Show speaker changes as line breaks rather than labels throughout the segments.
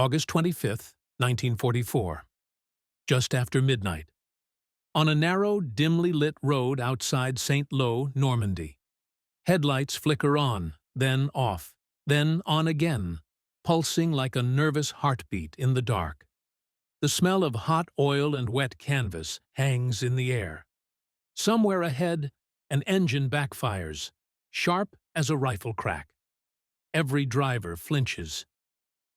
August 25, 1944. Just after midnight. On a narrow, dimly lit road outside St. Lo, Normandy. Headlights flicker on, then off, then on again, pulsing like a nervous heartbeat in the dark. The smell of hot oil and wet canvas hangs in the air. Somewhere ahead, an engine backfires, sharp as a rifle crack. Every driver flinches.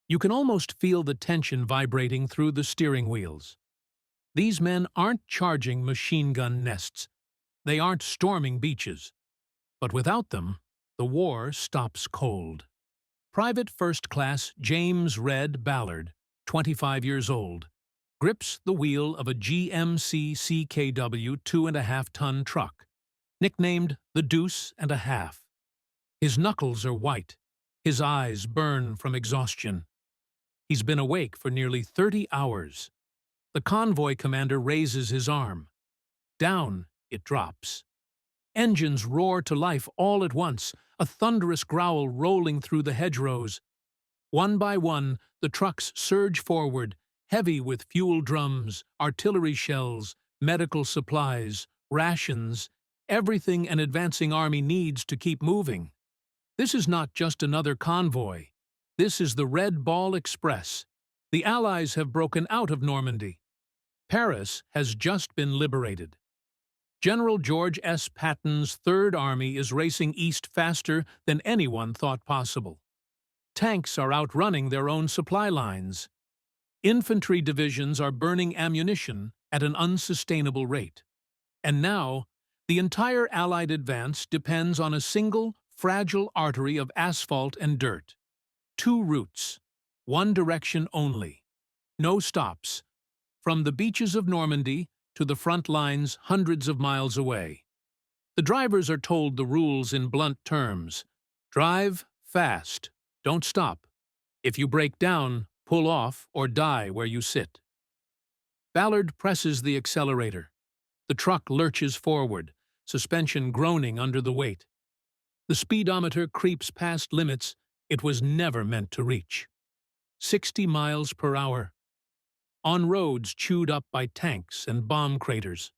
You can almost feel the tension vibrating through the steering wheels. These men aren't charging machine gun nests. They aren't storming beaches. But without them, the war stops cold. Private First Class James Red Ballard, 25 years old, grips the wheel of a GMC CKW 2.5-ton truck, nicknamed the Deuce and a Half. His knuckles are white. His eyes burn from exhaustion. He's been awake for nearly 30 hours. The convoy commander raises his arm. Down it drops. Engines roar to life all at once, a thunderous growl rolling through the hedgerows. One by one, the trucks surge forward, heavy with fuel drums, artillery shells, medical supplies, rations, everything an advancing army needs to keep moving. This is not just another convoy. This is the Red Ball Express. The Allies have broken out of Normandy. Paris has just been liberated. General George S. Patton's Third Army is racing east faster than anyone thought possible. Tanks are outrunning their own supply lines. Infantry divisions are burning ammunition at an unsustainable rate. And now, the entire Allied advance depends on a single, fragile artery of asphalt and dirt. Two routes, one direction only. No stops. From the beaches of Normandy to the front lines hundreds of miles away. The drivers are told the rules in blunt terms. Drive fast. Don't stop. If you break down, pull off or die where you sit. Ballard presses the accelerator. The truck lurches forward, suspension groaning under the weight. The speedometer creeps past limits it was never meant to reach. 60 miles per hour. On roads chewed up by tanks and bomb craters.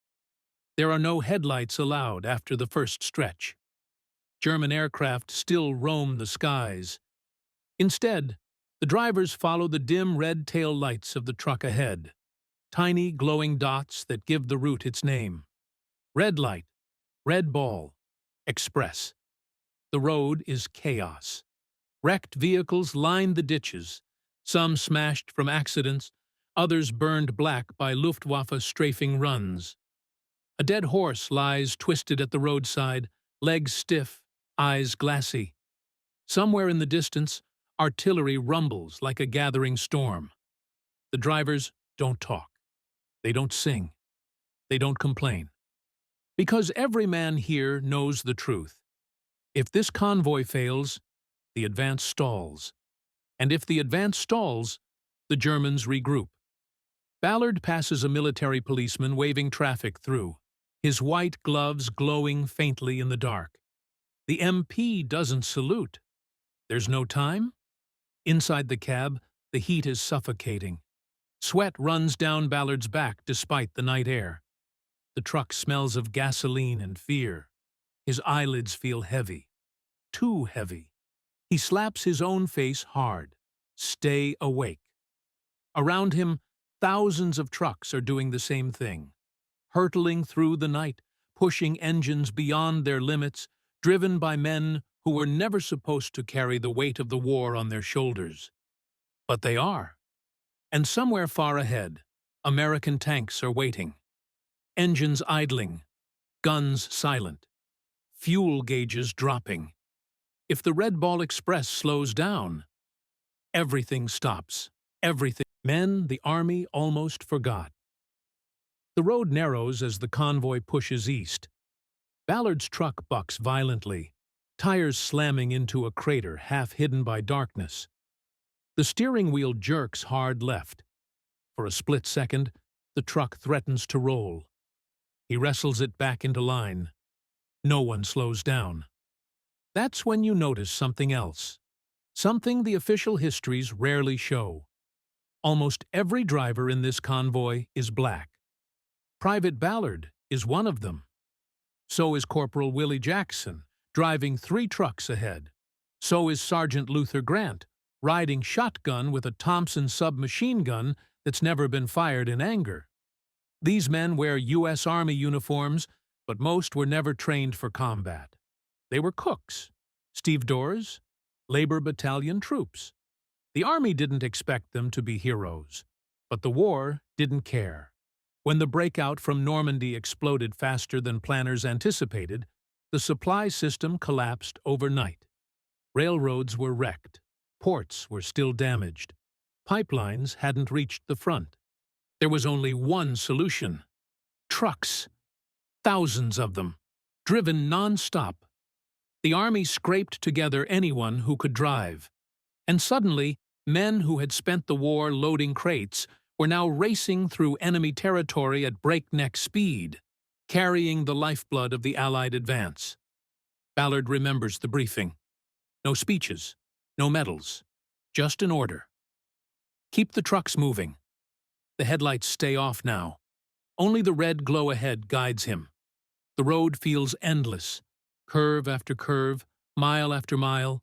There are no headlights allowed after the first stretch. German aircraft still roam the skies. Instead, the drivers follow the dim red tail lights of the truck ahead, tiny glowing dots that give the route its name. Red light, red ball, express. The road is chaos. Wrecked vehicles line the ditches, some smashed from accidents, others burned black by Luftwaffe strafing runs. A dead horse lies twisted at the roadside, legs stiff, eyes glassy. Somewhere in the distance, artillery rumbles like a gathering storm. The drivers don't talk. They don't sing. They don't complain. Because every man here knows the truth. If this convoy fails, the advance stalls. And if the advance stalls, the Germans regroup. Ballard passes a military policeman waving traffic through, his white gloves glowing faintly in the dark. The MP doesn't salute. There's no time? Inside the cab, the heat is suffocating. Sweat runs down Ballard's back despite the night air. The truck smells of gasoline and fear. His eyelids feel heavy. Too heavy. He slaps his own face hard. Stay awake. Around him, thousands of trucks are doing the same thing. Hurtling through the night, pushing engines beyond their limits, driven by men who were never supposed to carry the weight of the war on their shoulders. But they are. And somewhere far ahead, American tanks are waiting. Engines idling, guns silent, fuel gauges dropping. If the Red Ball Express slows down, everything stops. Everything. Men the army almost forgot. The road narrows as the convoy pushes east. Ballard's truck bucks violently, tires slamming into a crater half hidden by darkness. The steering wheel jerks hard left. For a split second, the truck threatens to roll. He wrestles it back into line. No one slows down. That's when you notice something else. Something the official histories rarely show. Almost every driver in this convoy is black. Private Ballard is one of them. So is Corporal Willie Jackson, driving 3 trucks ahead. So is Sergeant Luther Grant, riding shotgun with a Thompson submachine gun that's never been fired in anger. These men wear U.S. Army uniforms, but most were never trained for combat. They were cooks, stevedores, labor battalion troops. The Army didn't expect them to be heroes, but the war didn't care. When the breakout from Normandy exploded faster than planners anticipated, the supply system collapsed overnight. Railroads were wrecked. Ports were still damaged. Pipelines hadn't reached the front. There was only one solution: trucks. Thousands of them, driven nonstop. The Army scraped together anyone who could drive. And suddenly, men who had spent the war loading crates were now racing through enemy territory at breakneck speed, carrying the lifeblood of the Allied advance. Ballard remembers the briefing. No speeches, no medals, just an order. Keep the trucks moving. The headlights stay off now. Only the red glow ahead guides him. The road feels endless, curve after curve, mile after mile.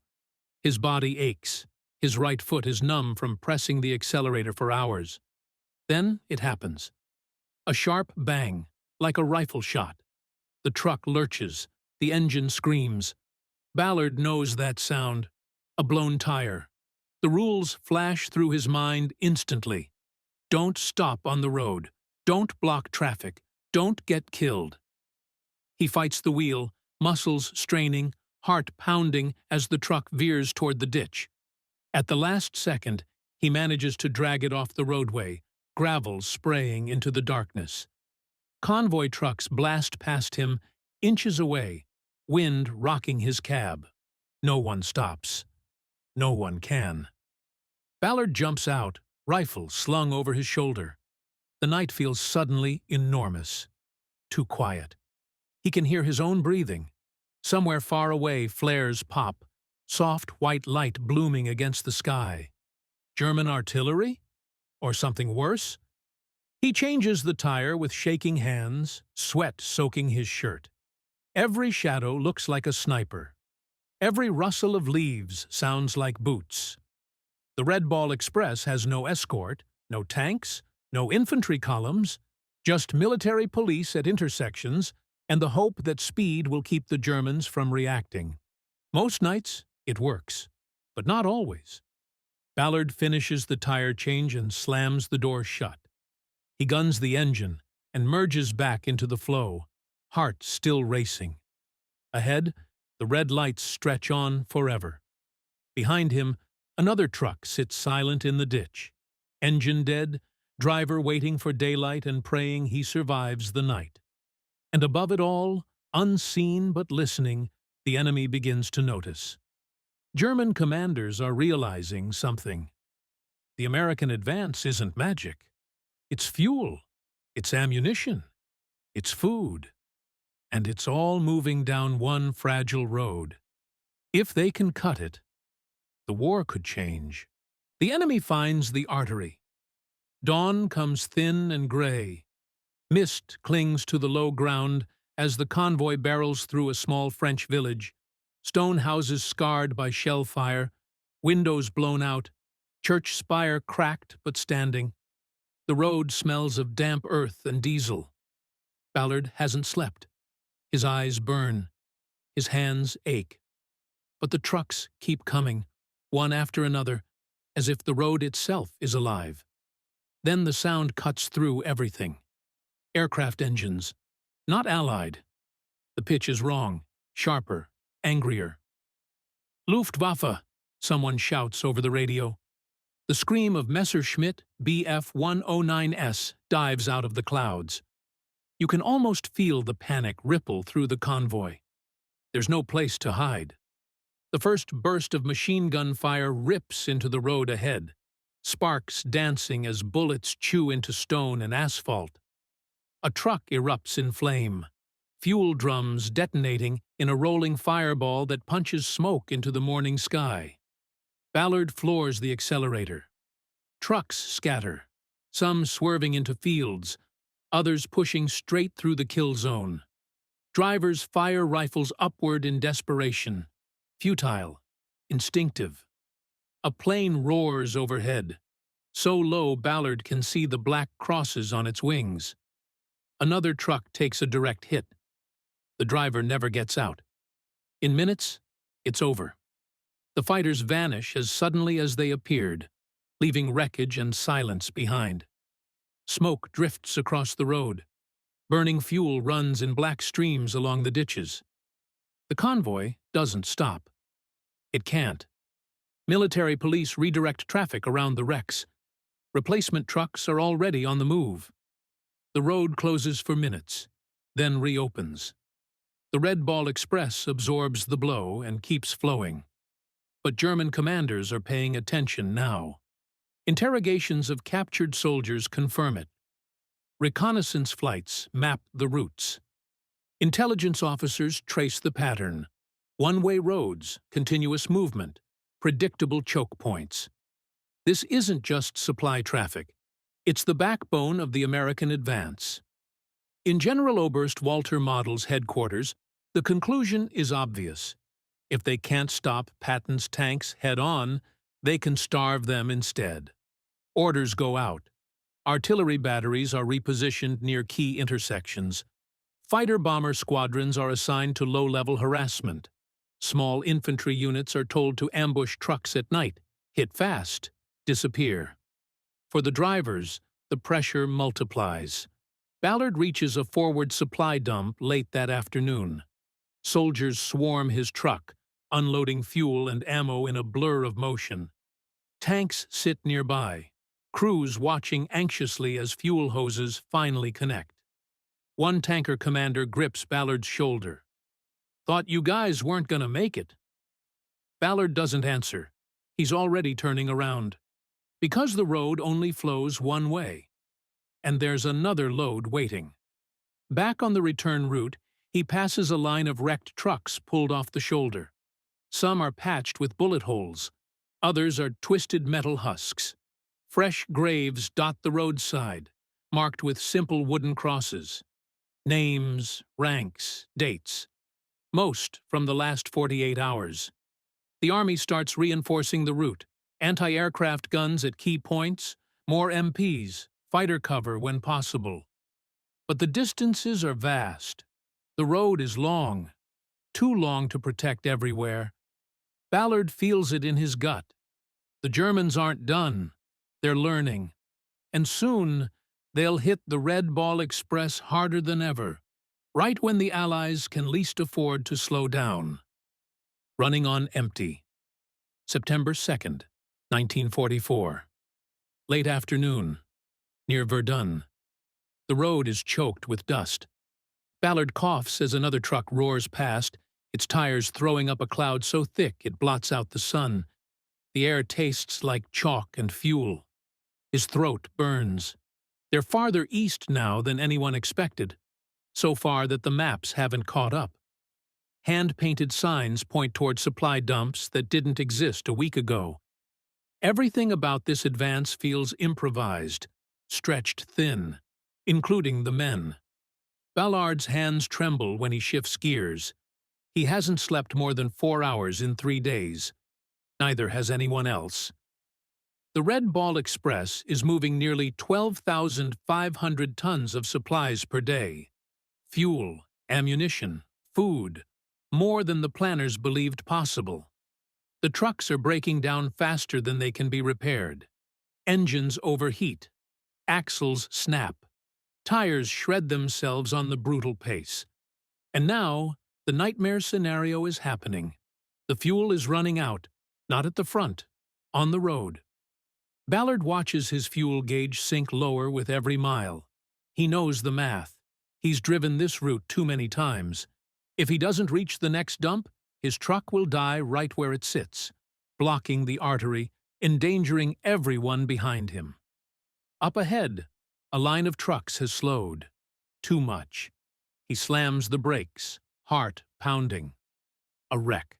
His body aches. His right foot is numb from pressing the accelerator for hours. Then it happens. A sharp bang, like a rifle shot. The truck lurches. The engine screams. Ballard knows that sound. A blown tire. The rules flash through his mind instantly. Don't stop on the road. Don't block traffic. Don't get killed. He fights the wheel, muscles straining, heart pounding as the truck veers toward the ditch. At the last second, he manages to drag it off the roadway, gravel spraying into the darkness. Convoy trucks blast past him, inches away, wind rocking his cab. No one stops. No one can. Ballard jumps out, rifle slung over his shoulder. The night feels suddenly enormous. Too quiet. He can hear his own breathing. Somewhere far away, flares pop, soft white light blooming against the sky. German artillery? Or something worse? He changes the tire with shaking hands, sweat soaking his shirt. Every shadow looks like a sniper. Every rustle of leaves sounds like boots. The Red Ball Express has no escort, no tanks, no infantry columns, just military police at intersections and the hope that speed will keep the Germans from reacting. Most nights, it works, but not always. Ballard finishes the tire change and slams the door shut. He guns the engine and merges back into the flow, heart still racing. Ahead, the red lights stretch on forever. Behind him, another truck sits silent in the ditch. Engine dead, driver waiting for daylight and praying he survives the night. And above it all, unseen but listening, the enemy begins to notice. German commanders are realizing something. The American advance isn't magic. It's fuel, it's ammunition, it's food, and it's all moving down one fragile road. If they can cut it, the war could change. The enemy finds the artery. Dawn comes thin and gray. Mist clings to the low ground as the convoy barrels through a small French village. Stone houses scarred by shell fire, windows blown out, church spire cracked but standing. The road smells of damp earth and diesel. Ballard hasn't slept. His eyes burn. His hands ache. But the trucks keep coming, one after another, as if the road itself is alive. Then the sound cuts through everything. Aircraft engines. Not Allied. The pitch is wrong, sharper, angrier. Luftwaffe, someone shouts over the radio. The scream of Messerschmitt Bf-109S dives out of the clouds. You can almost feel the panic ripple through the convoy. There's no place to hide. The first burst of machine gun fire rips into the road ahead, sparks dancing as bullets chew into stone and asphalt. A truck erupts in flame, fuel drums detonating in a rolling fireball that punches smoke into the morning sky. Ballard floors the accelerator. Trucks scatter, some swerving into fields, others pushing straight through the kill zone. Drivers fire rifles upward in desperation, futile, instinctive. A plane roars overhead, so low Ballard can see the black crosses on its wings. Another truck takes a direct hit. The driver never gets out. In minutes, it's over. The fighters vanish as suddenly as they appeared, leaving wreckage and silence behind. Smoke drifts across the road. Burning fuel runs in black streams along the ditches. The convoy doesn't stop. It can't. Military police redirect traffic around the wrecks. Replacement trucks are already on the move. The road closes for minutes, then reopens. The Red Ball Express absorbs the blow and keeps flowing. But German commanders are paying attention now. Interrogations of captured soldiers confirm it. Reconnaissance flights map the routes. Intelligence officers trace the pattern. One-way roads, continuous movement, predictable choke points. This isn't just supply traffic. It's the backbone of the American advance. In General Oberst Walter Model's headquarters, the conclusion is obvious. If they can't stop Patton's tanks head-on, they can starve them instead. Orders go out. Artillery batteries are repositioned near key intersections. Fighter-bomber squadrons are assigned to low-level harassment. Small infantry units are told to ambush trucks at night, hit fast, disappear. For the drivers, the pressure multiplies. Ballard reaches a forward supply dump late that afternoon. Soldiers swarm his truck, unloading fuel and ammo in a blur of motion. Tanks sit nearby, crews watching anxiously as fuel hoses finally connect. One tanker commander grips Ballard's shoulder. "Thought you guys weren't gonna make it." Ballard doesn't answer. He's already turning around. Because the road only flows one way. And there's another load waiting. Back on the return route, he passes a line of wrecked trucks pulled off the shoulder. Some are patched with bullet holes. Others are twisted metal husks. Fresh graves dot the roadside, marked with simple wooden crosses. Names, ranks, dates. Most from the last 48 hours. The Army starts reinforcing the route. Anti-aircraft guns at key points, more MPs, fighter cover when possible. But the distances are vast. The road is long, too long to protect everywhere. Ballard feels it in his gut. The Germans aren't done. They're learning. And soon, they'll hit the Red Ball Express harder than ever, right when the Allies can least afford to slow down. Running on empty. September 2nd, 1944. Late afternoon, near Verdun. The road is choked with dust. Ballard coughs as another truck roars past, its tires throwing up a cloud so thick it blots out the sun. The air tastes like chalk and fuel. His throat burns. They're farther east now than anyone expected, so far that the maps haven't caught up. Hand-painted signs point toward supply dumps that didn't exist a week ago. Everything about this advance feels improvised, stretched thin, including the men. Ballard's hands tremble when he shifts gears. He hasn't slept more than 4 hours in 3 days. Neither has anyone else. The Red Ball Express is moving nearly 12,500 tons of supplies per day. Fuel, ammunition, food, more than the planners believed possible. The trucks are breaking down faster than they can be repaired. Engines overheat. Axles snap. Tires shred themselves on the brutal pace. And now, the nightmare scenario is happening. The fuel is running out, not at the front, on the road. Ballard watches his fuel gauge sink lower with every mile. He knows the math. He's driven this route too many times. If he doesn't reach the next dump, his truck will die right where it sits, blocking the artery, endangering everyone behind him. Up ahead, a line of trucks has slowed. Too much. He slams the brakes, heart pounding. A wreck.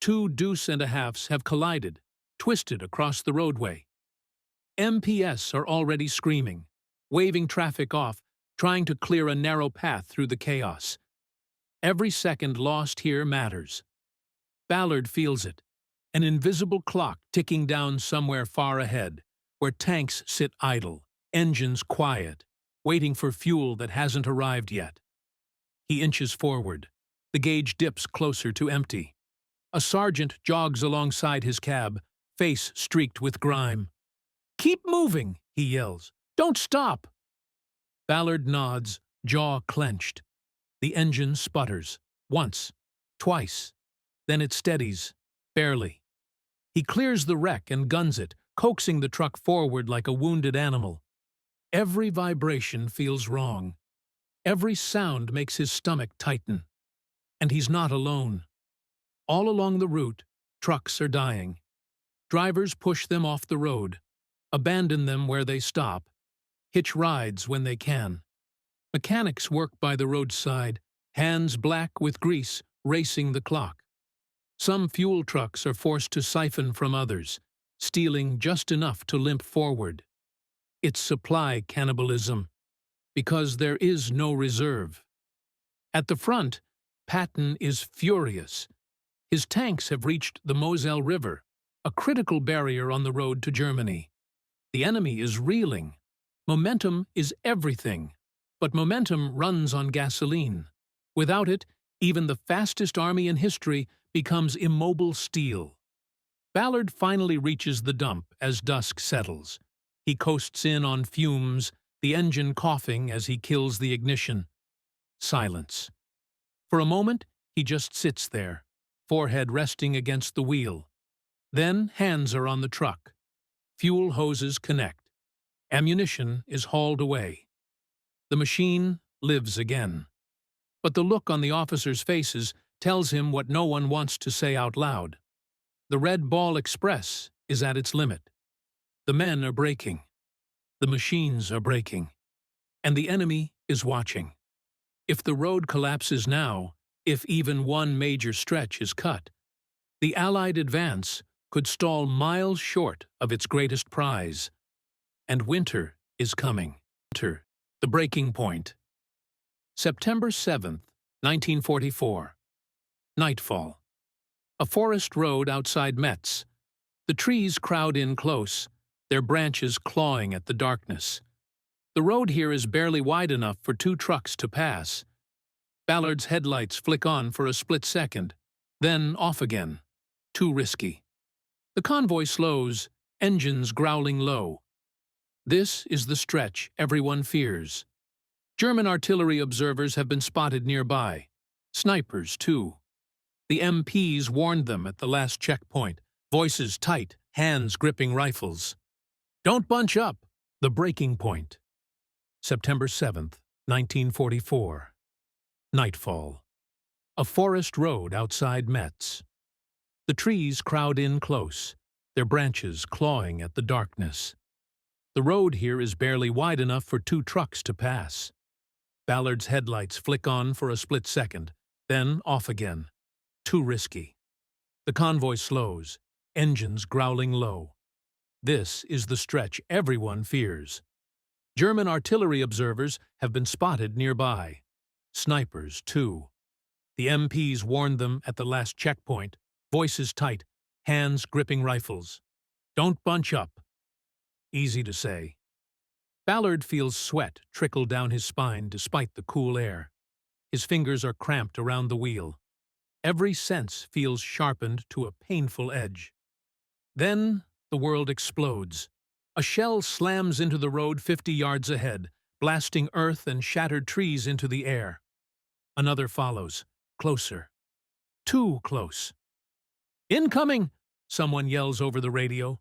2 deuce-and-a-halfs have collided, twisted across the roadway. MPS are already screaming, waving traffic off, trying to clear a narrow path through the chaos. Every second lost here matters. Ballard feels it, an invisible clock ticking down somewhere far ahead, where tanks sit idle, engines quiet, waiting for fuel that hasn't arrived yet. He inches forward. The gauge dips closer to empty. A sergeant jogs alongside his cab, face streaked with grime. "Keep moving," he yells. "Don't stop." Ballard nods, jaw clenched. The engine sputters. Once. Twice. Then it steadies. Barely. He clears the wreck and guns it, coaxing the truck forward like a wounded animal. Every vibration feels wrong. Every sound makes his stomach tighten. And he's not alone. All along the route, trucks are dying. Drivers push them off the road, abandon them where they stop, hitch rides when they can. Mechanics work by the roadside, hands black with grease, racing the clock. Some fuel trucks are forced to siphon from others, stealing just enough to limp forward. It's supply cannibalism, because there is no reserve. At the front, Patton is furious. His tanks have reached the Moselle River, a critical barrier on the road to Germany. The enemy is reeling. Momentum is everything, but momentum runs on gasoline. Without it, even the fastest army in history becomes immobile steel. Ballard finally reaches the dump as dusk settles. He coasts in on fumes, the engine coughing as he kills the ignition. Silence. For a moment, he just sits there, forehead resting against the wheel. Then hands are on the truck. Fuel hoses connect. Ammunition is hauled away. The machine lives again. But the look on the officers' faces tells him what no one wants to say out loud. The Red Ball Express is at its limit. The men are breaking. The machines are breaking. And the enemy is watching. If the road collapses now, if even one major stretch is cut, the Allied advance could stall miles short of its greatest prize. And winter is coming. Winter, the breaking point. September 7th, 1944. Nightfall. A forest road outside Metz. The trees crowd in close, their branches clawing at the darkness. The road here is barely wide enough for 2 trucks to pass. Ballard's headlights flick on for a split second, then off again. Too risky. The convoy slows, engines growling low. This is the stretch everyone fears. German artillery observers have been spotted nearby. Snipers, too. The MPs warned them at the last checkpoint, voices tight, hands gripping rifles. Don't bunch up. The breaking point. September 7th, 1944. Nightfall. A forest road outside Metz. The trees crowd in close, their branches clawing at the darkness. The road here is barely wide enough for 2 trucks to pass. Ballard's headlights flick on for a split second, then off again. Too risky. The convoy slows, engines growling low. This is the stretch everyone fears. German artillery observers have been spotted nearby. Snipers, too. The MPs warned them at the last checkpoint, voices tight, hands gripping rifles. Don't bunch up. Easy to say. Ballard feels sweat trickle down his spine despite the cool air. His fingers are cramped around the wheel. Every sense feels sharpened to a painful edge. Then the world explodes. A shell slams into the road 50 yards ahead, blasting earth and shattered trees into the air. Another follows, closer. Too close. "Incoming!" someone yells over the radio.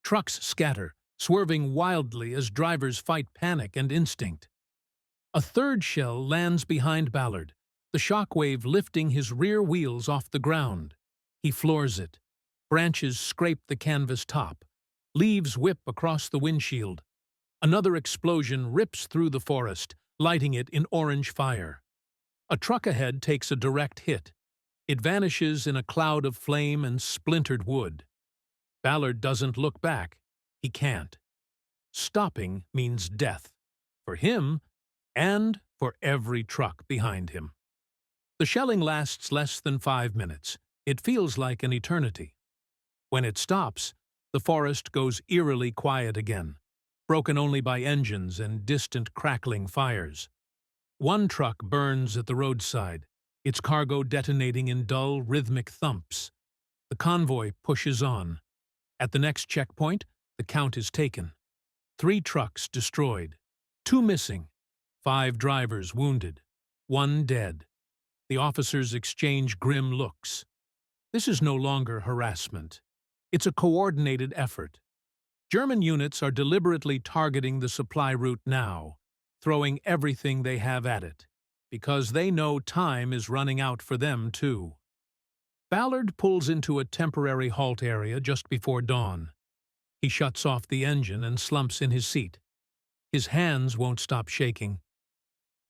Trucks scatter, swerving wildly as drivers fight panic and instinct. A third shell lands behind Ballard, the shockwave lifting his rear wheels off the ground. He floors it. Branches scrape the canvas top. Leaves whip across the windshield. Another explosion rips through the forest, lighting it in orange fire. A truck ahead takes a direct hit. It vanishes in a cloud of flame and splintered wood. Ballard doesn't look back. He can't. stopping means death, for him and for every truck behind him. The shelling lasts less than 5 minutes. It feels like an eternity. When it stops, the forest goes eerily quiet again, broken only by engines and distant crackling fires. One truck burns at the roadside, its cargo detonating in dull, rhythmic thumps. The convoy pushes on. At the next checkpoint, the count is taken. 3 trucks destroyed, 2 missing, 5 drivers wounded, 1 dead. The officers exchange grim looks. This is no longer harassment. It's a coordinated effort. German units are deliberately targeting the supply route now, throwing everything they have at it, because they know time is running out for them too. Ballard pulls into a temporary halt area just before dawn. He shuts off the engine and slumps in his seat. His hands won't stop shaking.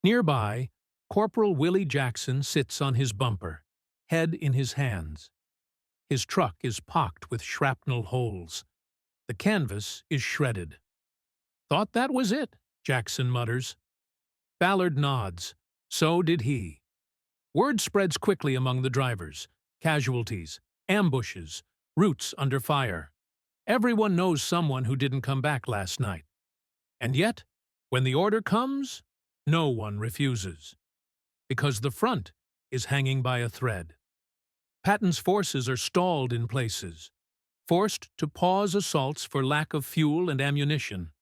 Nearby, Corporal Willie Jackson sits on his bumper, head in his hands. His truck is pocked with shrapnel holes. The canvas is shredded. "Thought that was it," Jackson mutters. Ballard nods. So did he. Word spreads quickly among the drivers. Casualties, ambushes, routes under fire. Everyone knows someone who didn't come back last night. And yet, when the order comes, no one refuses. Because the front is hanging by a thread. Patton's forces are stalled in places, forced to pause assaults for lack of fuel and ammunition.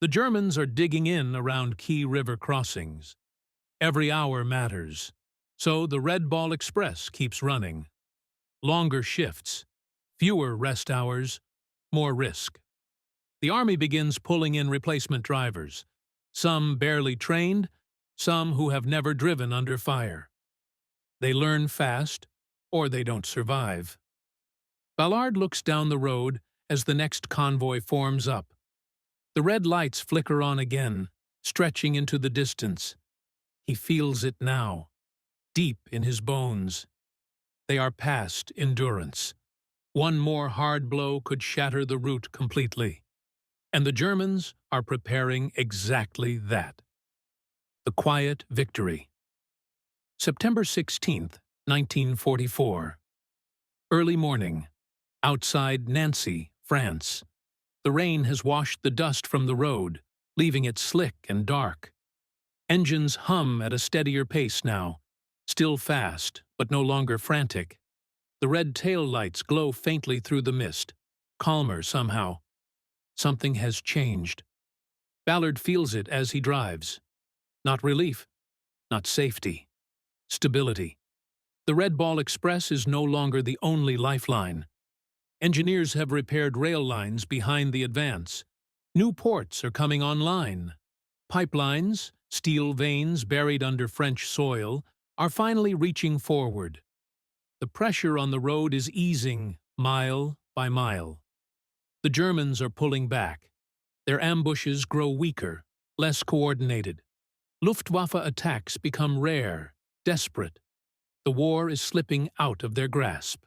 The Germans are digging in around key river crossings. Every hour matters, so the Red Ball Express keeps running. Longer shifts, fewer rest hours, more risk. The Army begins pulling in replacement drivers, some barely trained, some who have never driven under fire. They learn fast, or they don't survive. Ballard looks down the road as the next convoy forms up. The red lights flicker on again, stretching into the distance. He feels it now, deep in his bones. They are past endurance. One more hard blow could shatter the route completely. And the Germans are preparing exactly that. The quiet victory. September 16th, 1944. Early morning. Outside Nancy, France. The rain has washed the dust from the road, leaving it slick and dark. Engines hum at a steadier pace now, still fast, but no longer frantic. The red tail lights glow faintly through the mist, calmer somehow. Something has changed. Ballard feels it as he drives. Not relief, not safety. Stability. The Red Ball Express is no longer the only lifeline. Engineers have repaired rail lines behind the advance. New ports are coming online. Pipelines, steel veins buried under French soil, are finally reaching forward. The pressure on the road is easing, mile by mile. The Germans are pulling back. Their ambushes grow weaker, less coordinated. Luftwaffe attacks become rare, desperate. The war is slipping out of their grasp.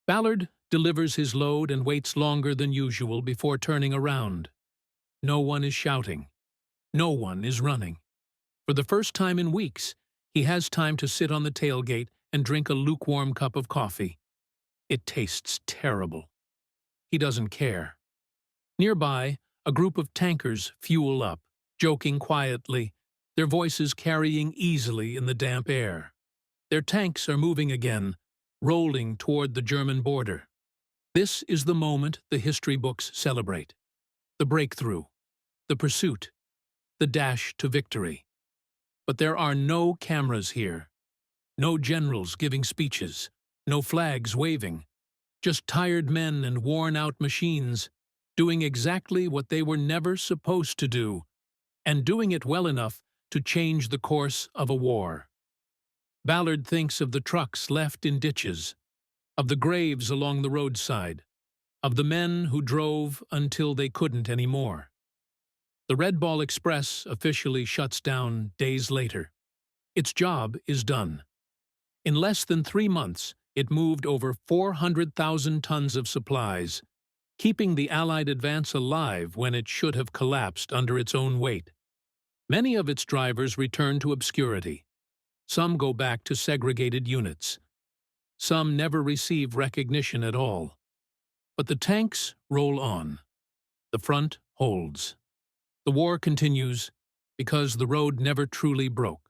Ballard delivers his load and waits longer than usual before turning around. No one is shouting. No one is running. For the first time in weeks, he has time to sit on the tailgate and drink a lukewarm cup of coffee. It tastes terrible. He doesn't care. Nearby, a group of tankers fuel up, joking quietly, their voices carrying easily in the damp air. Their tanks are moving again, rolling toward the German border. This is the moment the history books celebrate. The breakthrough, the pursuit, the dash to victory. But there are no cameras here. No generals giving speeches, no flags waving. Just tired men and worn-out machines, doing exactly what they were never supposed to do, and doing it well enough to change the course of a war. Ballard thinks of the trucks left in ditches, of the graves along the roadside, of the men who drove until they couldn't anymore. The Red Ball Express officially shuts down days later. Its job is done. In less than 3 months, it moved over 400,000 tons of supplies, keeping the Allied advance alive when it should have collapsed under its own weight. Many of its drivers return to obscurity. Some go back to segregated units. Some never receive recognition at all. But the tanks roll on. The front holds. The war continues because the road never truly broke.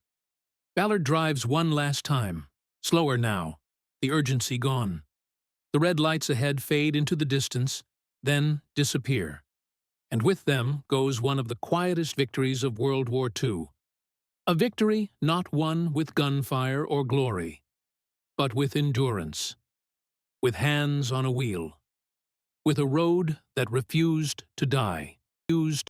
Ballard drives one last time, slower now, the urgency gone. The red lights ahead fade into the distance, then disappear. And with them goes one of the quietest victories of World War II. A victory not won with gunfire or glory, but with endurance, with hands on a wheel, with a road that refused to die, refused